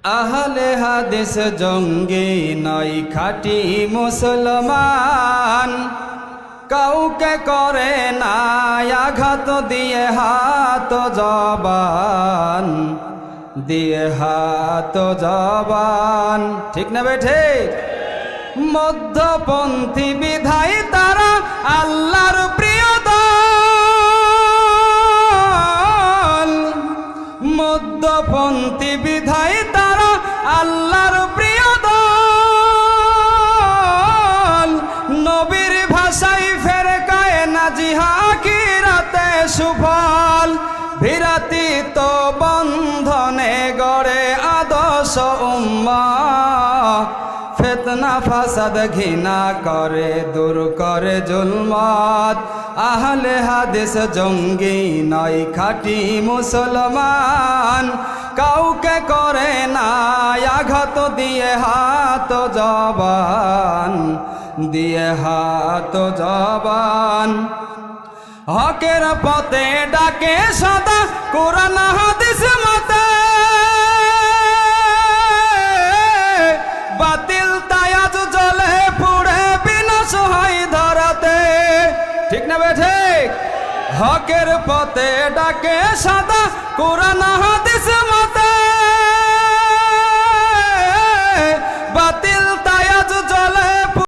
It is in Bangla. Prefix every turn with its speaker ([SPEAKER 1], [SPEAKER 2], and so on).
[SPEAKER 1] আহলে হাদিস জঙ্গি নয় খাঁটি মুসলমান, কাউকে করে না আঘাত দিয়ে হাত জবান, দিয়ে হাত জবান। ঠিক না বেঠে? মধ্যপন্থী বিধায় তারা আল্লাহর প্রিয় দল, মধ্যপন্থী বিধায় তারা আল্লাহর প্রিয় দল। নবীর ভাষায় ফেরকায় নাজিহা আখিরাতে সুফল, বিরাতিত বন্ধনে গড়ে আদর্শ উম্মাহ, ফিতনা ফাসাদ ঘৃণা করে দূর করে জুলমাত। আহলে হাদিস জঙ্গি নয় খাঁটি মুসলমান, কাউকে করে না আঘাত দিয়ে হাত জবান, দিয়ে হাত জবান। হকের পথে ডাকে সদা কোরআন হাদিস মতে, বাতিল তায়াজ জ্বলে পুড়ে বিনাশ হয় ধরাতে। ঠিক না বেঠে? হকের পথে ডাকে সদা কোরআন হাদিস মতে, বাতিল তায়াজ জ্বলে